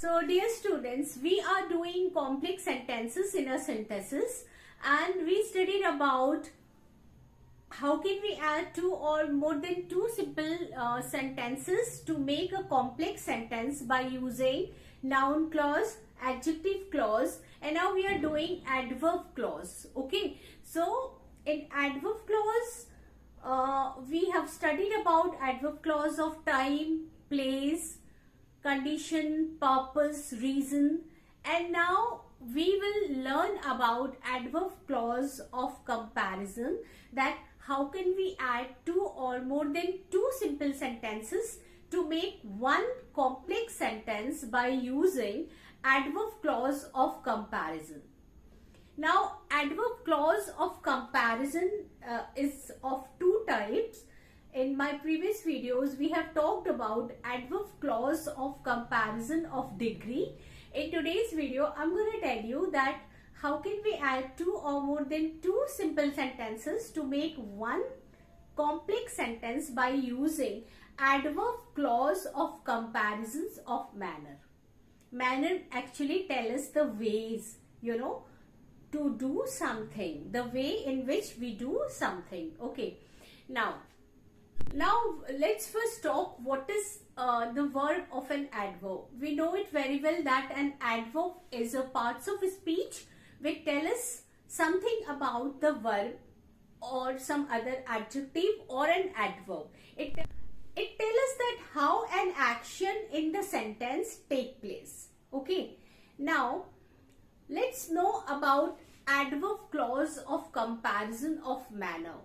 So dear students, we are doing complex sentences in a synthesis, and we studied about how can we add two or more than two simple sentences to make a complex sentence by using noun clause, adjective clause, and now we are doing adverb clause. Okay, so in adverb clause we have studied about adverb clause of time, place, condition, purpose, reason, and now we will learn about adverb clause of comparison, that how can we add two or more than two simple sentences to make one complex sentence by using adverb clause of comparison. Now adverb clause of comparison is of two types. In my previous videos, we have talked about adverb clause of comparison of degree. In today's video, I'm going to tell you that how can we add two or more than two simple sentences to make one complex sentence by using adverb clause of comparisons of manner. Manner actually tell us the ways, to do something, the way in which we do something. Okay, now let's first talk what is the verb of an adverb. We know it very well that an adverb is a parts of a speech which tell us something about the verb or some other adjective or an adverb. It tells us that how an action in the sentence take place. Okay, now let's know about adverb clause of comparison of manner.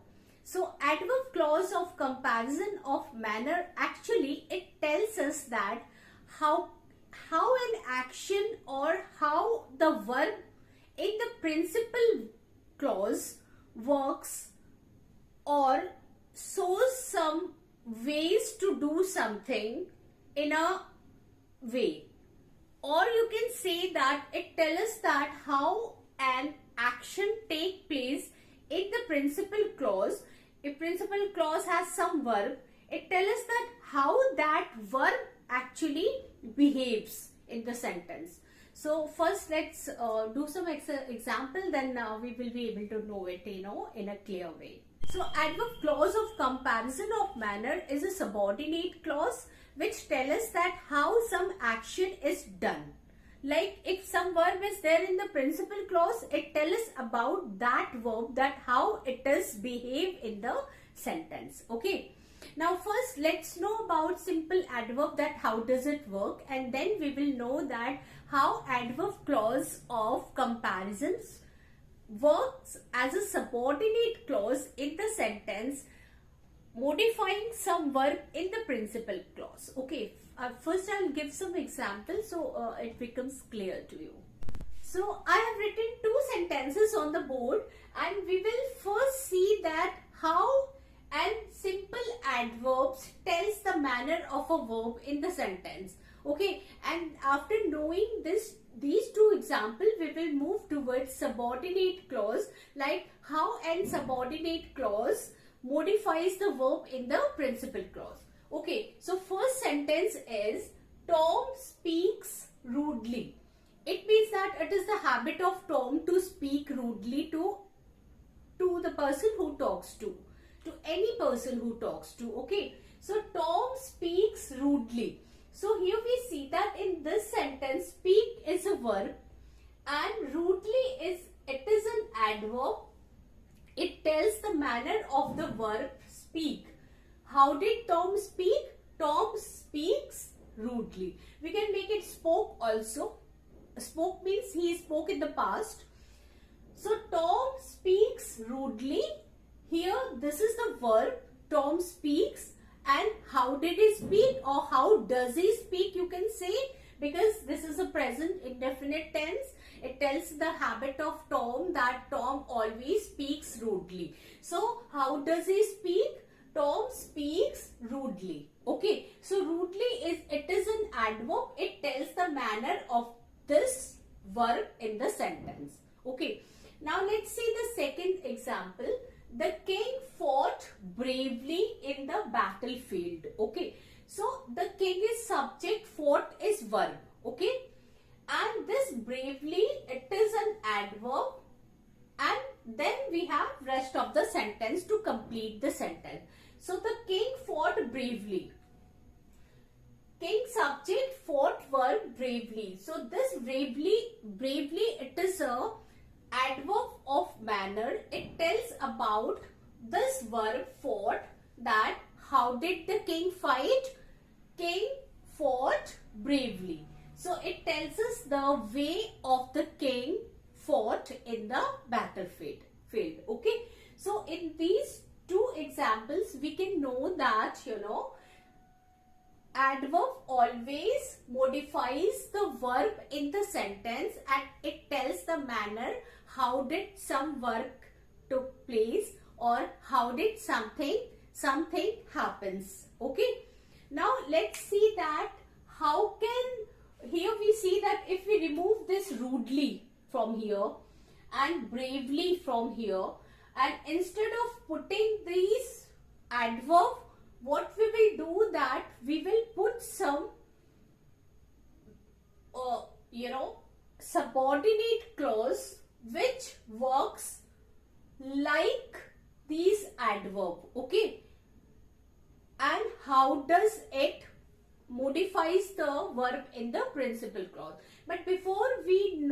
So adverb clause of comparison of manner, actually it tells us that how an action or how the verb in the principal clause works or shows some ways to do something in a way. Or you can say that it tells us that how an action take place in the principal clause. If principal clause has some verb, it tells us that how that verb actually behaves in the sentence. So first let's do some example, then we will be able to know it, in a clear way. So adverb clause of comparison of manner is a subordinate clause which tells us that how some action is done. Like if some verb is there in the principal clause, it tells us about that verb, that how it is behave in the sentence. Okay. Now first let's know about simple adverb, that how does it work, and then we will know that how adverb clause of comparisons works as a subordinate clause in the sentence, modifying some verb in the principal clause. Okay, first I'll give some examples so it becomes clear to you. So I have written two sentences on the board, and we will first see that how and simple adverbs tells the manner of a verb in the sentence. Okay, and after knowing these two examples, we will move towards subordinate clause, like how and subordinate clause modifies the verb in the principal clause. Okay, so first sentence is Tom speaks rudely. It means that it is the habit of Tom to speak rudely to the person who talks to any person who talks to. Okay, so Tom speaks rudely. So here we see that in this sentence, speak is a verb and rudely is an adverb. It tells the manner of the verb speak. How did Tom speak? Tom speaks rudely. We can make it spoke also. Spoke means he spoke in the past. So Tom speaks rudely. Here this is the verb, Tom speaks, and how did he speak or how does he speak, you can say, because this is a present indefinite tense. It tells the habit of Tom, that Tom always speaks rudely. So how does he speak? Tom speaks rudely. Okay, so rudely is an adverb. It tells the manner of this verb in the sentence. Okay, now let's see the second example. The king fought bravely in the battlefield. Okay, so the king is subject, fought is verb. Okay, and this bravely, it is an adverb, and then we have rest of the sentence to complete the sentence. So the king fought bravely. King subject, fought verb bravely. So this bravely, it is a adverb of manner. It tells about this verb fought, that how did the king fight? King fought bravely. So it tells us the way of the king fought in the battlefield. Okay. So in these two examples, we can know that, adverb always modifies the verb in the sentence, and it tells the manner how did some work took place, or how did something happens. Okay. Now let's see that how can, here we see that if we remove this rudely from here and bravely from here, and instead of putting these adverb, what we will do that we will put some subordinate clause which works like these adverb. Okay, and how does it modifies the verb in the principal clause. But before we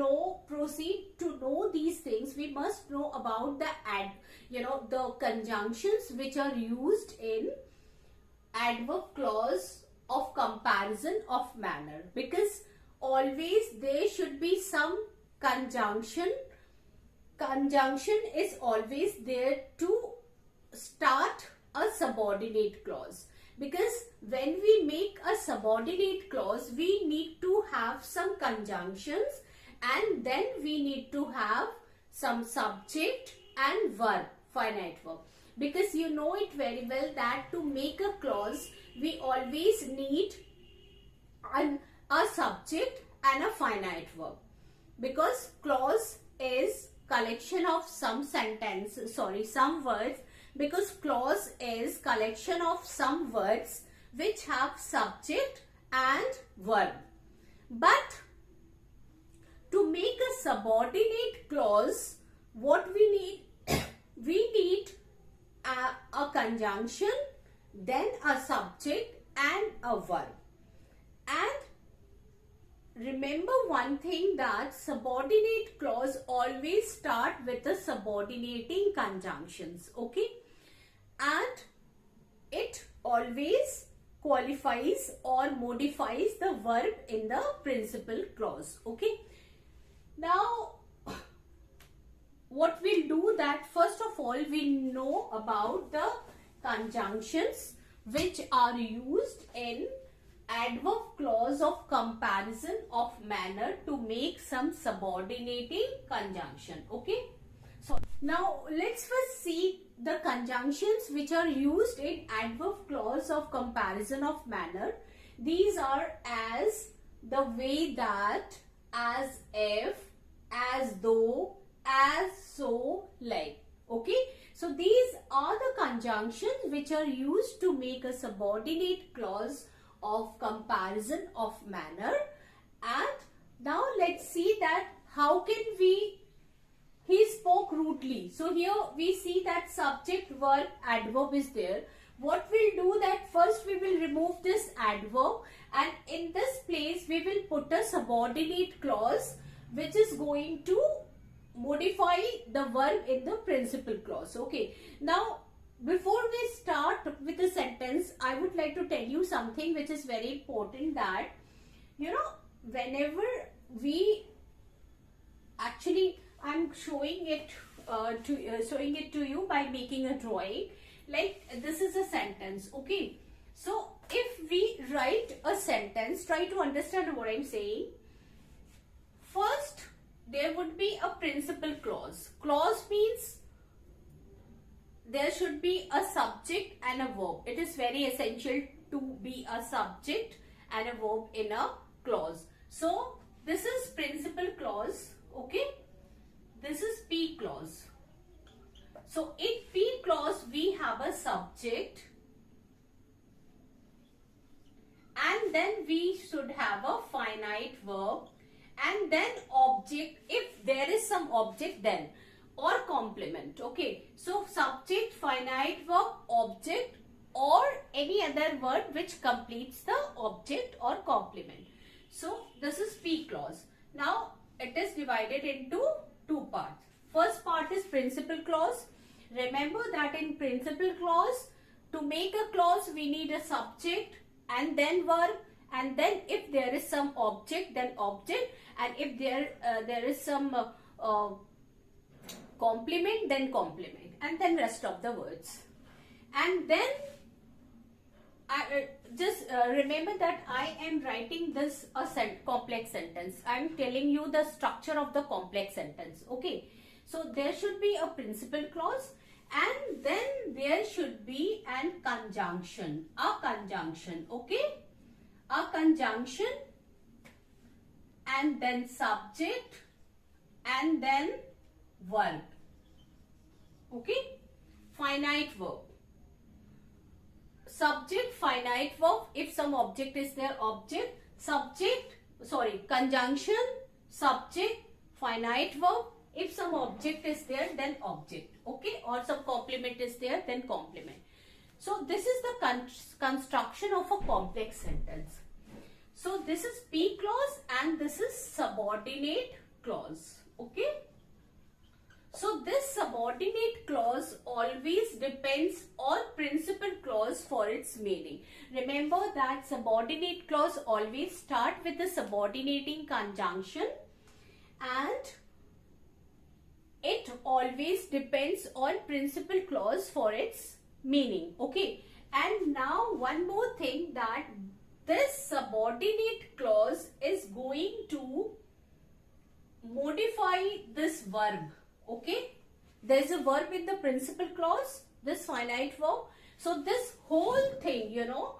proceed to know these things, we must know about the conjunctions which are used in adverb clause of comparison of manner, because always there should be some conjunction. Conjunction is always there to start a subordinate clause, because when we make a subordinate clause, we need to have some conjunctions, and then we need to have some subject and verb, finite verb. Because you know it very well that to make a clause, we always need a subject and a finite verb, because clause is collection of some words, because clause is collection of some words which have subject and verb. But to make a subordinate clause, what we need, we need a conjunction, then a subject and a verb. And remember one thing, that subordinate clause always start with the subordinating conjunctions. Okay, and it always qualifies or modifies the verb in the principal clause. Okay, now what we'll do that, first of all we know about the conjunctions which are used in adverb clause of comparison of manner to make some subordinating conjunction. Okay, so now let's first see the conjunctions which are used in adverb clause of comparison of manner. These are as, the way that, as if, as though, as, so, like. Okay, so these are the conjunctions which are used to make a subordinate clause of comparison of manner. And now let's see that how can we, he spoke rudely. So here we see that subject, verb, adverb is there. What we'll do that, first we will remove this adverb, and in this place we will put a subordinate clause which is going to modify the verb in the principal clause. Okay, now before we start with the sentence, I would like to tell you something which is very important, that whenever we actually, I'm showing it to you by making a drawing. Like this is a sentence. Okay, so if we write a sentence, try to understand what I'm saying. First, there would be a principal clause. Clause means there should be a subject and a verb. It is very essential to be a subject and a verb in a clause. So this is principal clause. Okay, this is P clause. So in P clause we have a subject, and then we should have a finite verb. verb, and then object if there is some object then, or complement. Okay, so subject, finite verb, object, or any other word which completes the object or complement. So this is P clause. Now it is divided into two parts. First part is principal clause. Remember that in principal clause, to make a clause we need a subject and then verb, and then if there is some object then object, and if there is some complement then complement, and then rest of the words. And then just remember that I am writing this a complex sentence. I am telling you the structure of the complex sentence. Okay, so there should be a principal clause, and then there should be an conjunction, a conjunction. Okay, a conjunction, and then subject, and then verb. Okay, finite verb. Subject, finite verb, if some object is there, object, subject, sorry, conjunction, subject, finite verb, if some object is there then object, okay, or some complement is there then complement. So this is the construction of a complex sentence. So this is P clause and this is subordinate clause, okay. So this subordinate clause always depends on principal clause for its meaning. Remember that subordinate clause always start with the subordinating conjunction, and it always depends on principal clause for its meaning. Okay. And now one more thing, that this subordinate clause is going to modify this verb. Okay, there is a verb in the principal clause, this finite verb. So this whole thing, you know,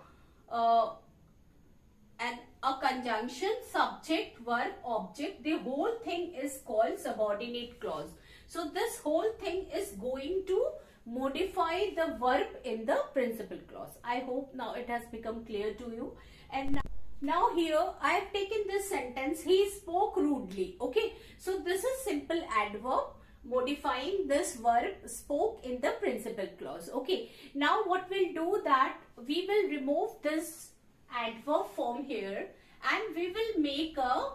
and a conjunction, subject, verb, object, the whole thing is called subordinate clause. So this whole thing is going to modify the verb in the principal clause. I hope now it has become clear to you. And now here I have taken this sentence, he spoke rudely. Okay, so this is simple adverb modifying this verb spoke in the principal clause. Okay, now what we'll do, that we will remove this adverb form here and we will make a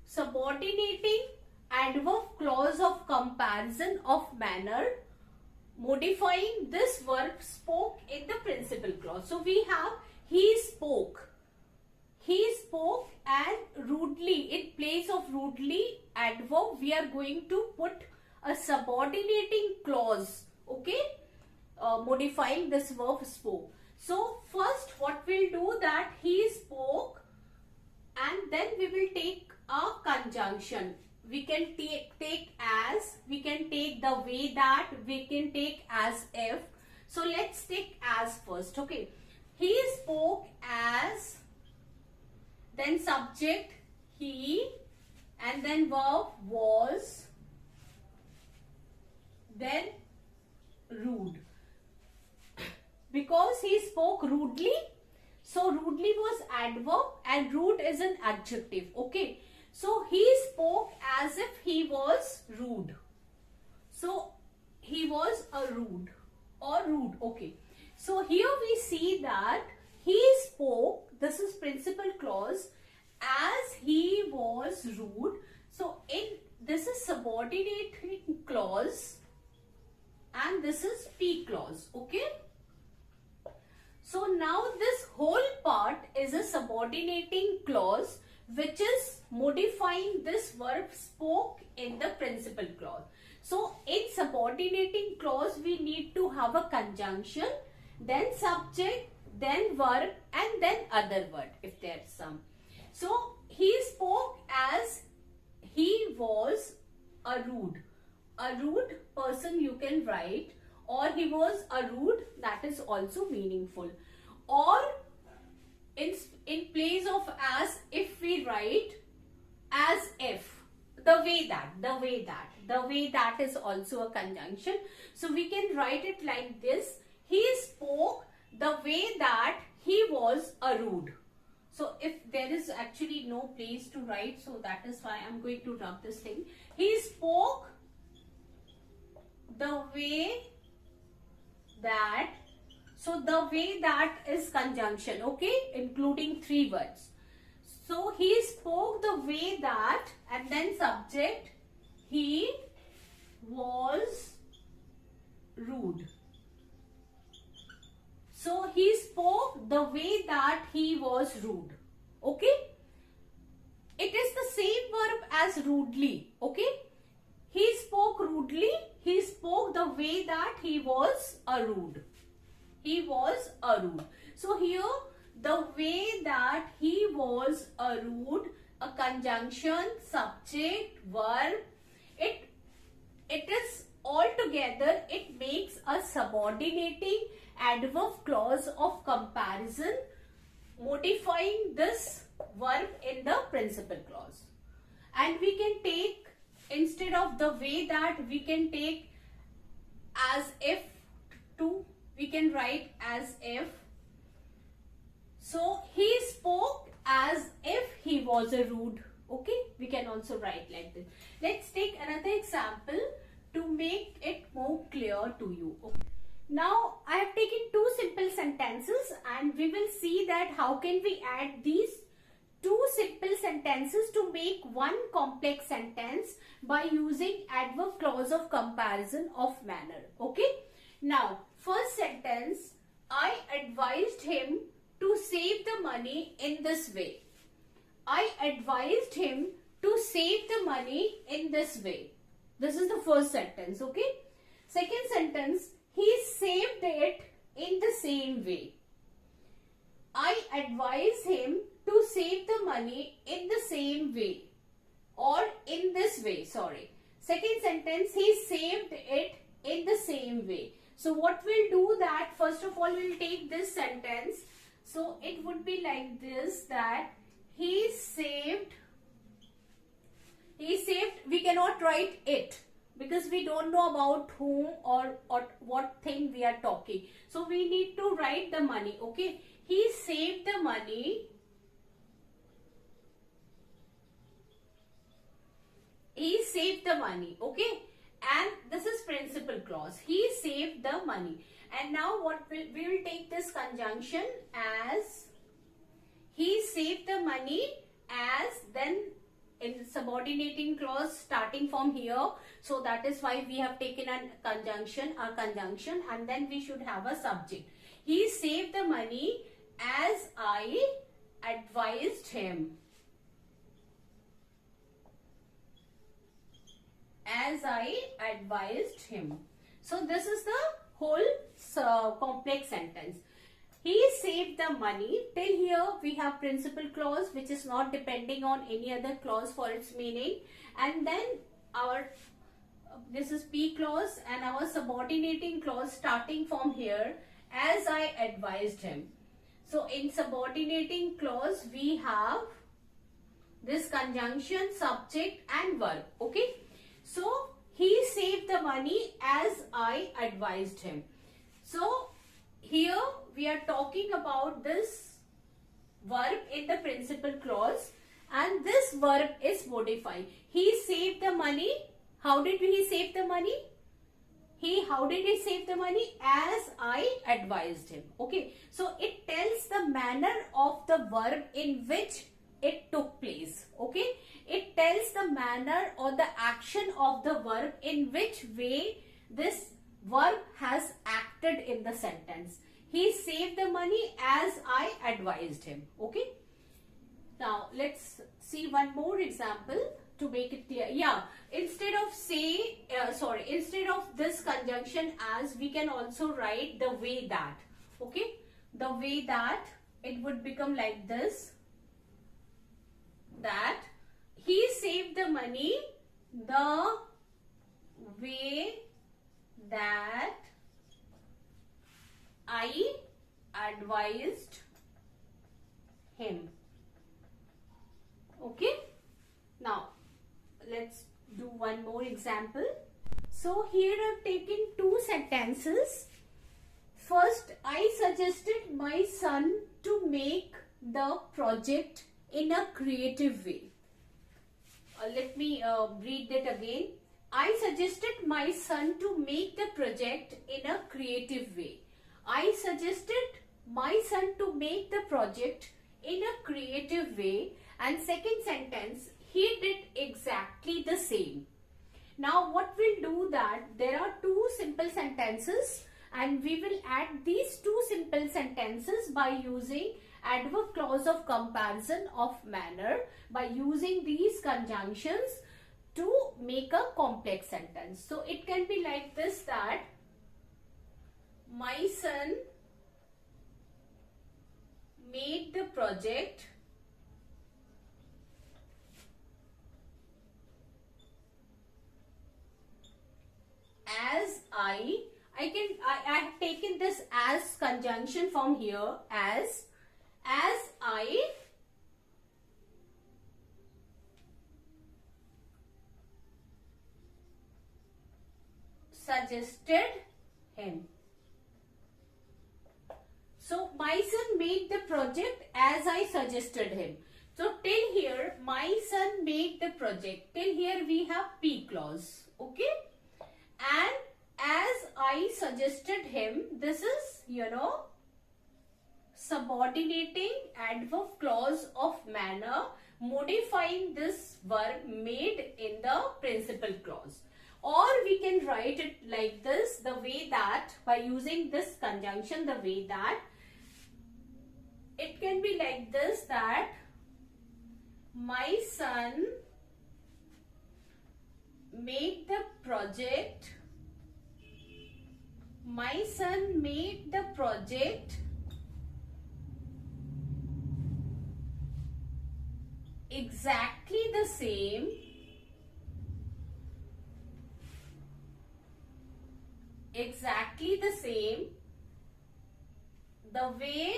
subordinating adverb clause of comparison of manner modifying this verb spoke in the principal clause. So we have he spoke, and rudely, in place of rudely adverb we are going to put a subordinating clause, okay, modifying this verb spoke. So first what we'll do, that he spoke, and then we will take a conjunction. We can take as, we can take the way that, we can take as if. So let's take as first. Okay, he spoke as, then subject he, and then verb was, then rude. Because he spoke rudely, so rudely was adverb and rude is an adjective. Okay, so he spoke as if he was rude. So he was a rude or rude. Okay, so here we see that he spoke, this is principal clause, as he was rude. So in this is subordinating clause, and this is P clause. Okay, so now this whole part is a subordinating clause which is modifying this verb spoke in the principal clause. So in subordinating clause we need to have a conjunction, then subject, then verb, and then other word if there is some. So he spoke as he was a rude person, you can write, or he was a rude, that is also meaningful. Or in place of as, if we write as if, the way that is also a conjunction. So we can write it like this: he spoke the way that he was a rude. So if there is actually no place to write, so that is why I'm going to rub this thing. He spoke the way that, so the way that is conjunction, okay, including 3 words. So he spoke the way that, and then subject, he was rude. So he spoke the way that he was rude. Okay. It is the same verb as rudely. Okay. He spoke rudely. He spoke the way that he was a rude. He was a rude. So here the way that he was a rude, a conjunction, subject, verb, it is all together, it makes a subordinating adverb clause of comparison, modifying this verb in the principal clause. And we can take, instead of the way that, we can take as if to, we can write as if. So he spoke as if he was a rude. Okay, we can also write like this. Let's take another example to make it more clear to you. Okay. Now I have taken 2 simple sentences and we will see that how can we add these 2 simple sentences to make one complex sentence by using adverb clause of comparison of manner. Okay. Now first sentence, I advised him to save the money in this way. I advised him to save the money in this way. This is the first sentence, okay? Second sentence, he saved it in the same way. I advise him to save the money in the same way, or in this way, sorry. Second sentence, he saved it in the same way. So what we'll do that, first of all, we'll take this sentence. So it would be like this, that he saved, we cannot write it because we don't know about whom or what thing we are talking. So we need to write the money, okay? He saved the money. He saved the money, okay? And this is principal clause. He saved the money. And now what we will take this conjunction as he saved the money as, then in subordinating clause starting from here. So that is why we have taken a conjunction, and then we should have a subject. He saved the money as I advised him. As I advised him. So this is the whole complex sentence. He saved the money. Till here we have principal clause which is not depending on any other clause for its meaning. And then our, this is P clause and our subordinating clause starting from here, as I advised him. So in subordinating clause we have this conjunction, subject and verb. Okay. So he saved the money as I advised him. So here we are talking about this verb in the principal clause, and this verb is modified. He saved the money. How did he save the money? How did he save the money? As I advised him. Okay. So it tells the manner of the verb in which it took place. Okay. It tells the manner or the action of the verb in which way this verb has acted in the sentence. He saved the money as I advised him. Okay. Now let's see one more example to make it clear. Yeah, instead of instead of this conjunction as, we can also write the way that. Okay. The way that, it would become like this, that he saved the money the way that I advised him. Okay. Now let's do one more example. So here I've taken 2 sentences. First, I suggested my son to make the project in a creative way. Let me read that again. I suggested my son to make the project in a creative way. I suggested my son to make the project in a creative way. And second sentence, he did exactly the same. Now what we'll do that, there are two simple sentences and we will add these two simple sentences by using adverb clause of comparison of manner, by using these conjunctions to make a complex sentence. So it can be like this, that my son made the project as I have taken this as conjunction from here, as I suggested him. So my son made the project as I suggested him. So till here my son made the project. Till here we have P clause. Okay. And as I suggested him, this is, subordinating adverb clause of manner, modifying this verb made in the principal clause. Or we can write it like this, the way that, by using this conjunction, the way that, it can be like this, that my son made the project, exactly the same, the way,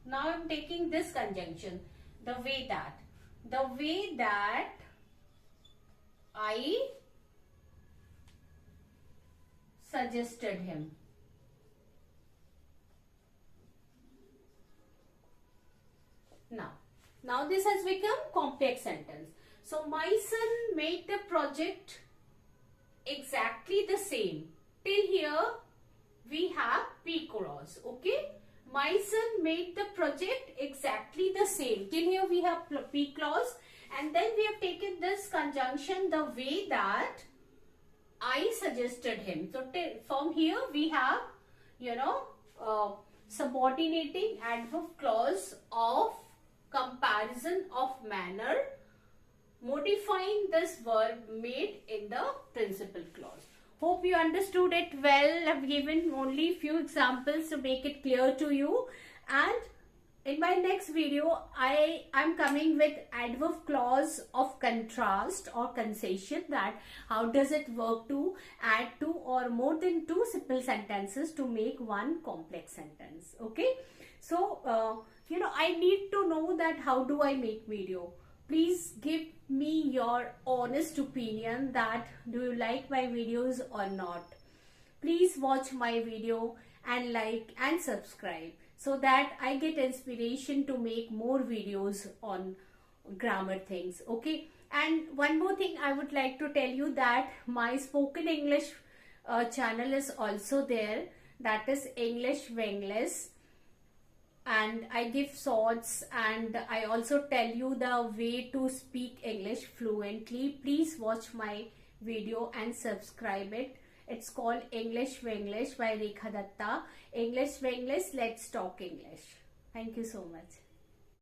now I'm taking this conjunction, the way that I suggested him. Now this has become complex sentence. So my son made the project exactly the same. Till here we have P clause. Okay. My son made the project exactly the same. Till here we have P clause, and then we have taken this conjunction, the way that I suggested him. So from here we have, subordinating adverb clause of comparison of manner, modifying this verb made in the principal clause. Hope you understood it well. I've given only few examples to make it clear to you. And in my next video, I'm coming with adverb clause of contrast or concession, that how does it work to add two or more than two simple sentences to make one complex sentence. Okay. So, I need to know that how do I make video. Please give me your honest opinion that do you like my videos or not. Please watch my video and like and subscribe so that I get inspiration to make more videos on grammar things. Okay. And one more thing I would like to tell you, that my spoken English channel is also there. That is English Wenglish. And I give shorts and I also tell you the way to speak English fluently. Please watch my video and subscribe it. It's called English Wenglish by Rekha Datta. English Wenglish, let's talk English. Thank you so much.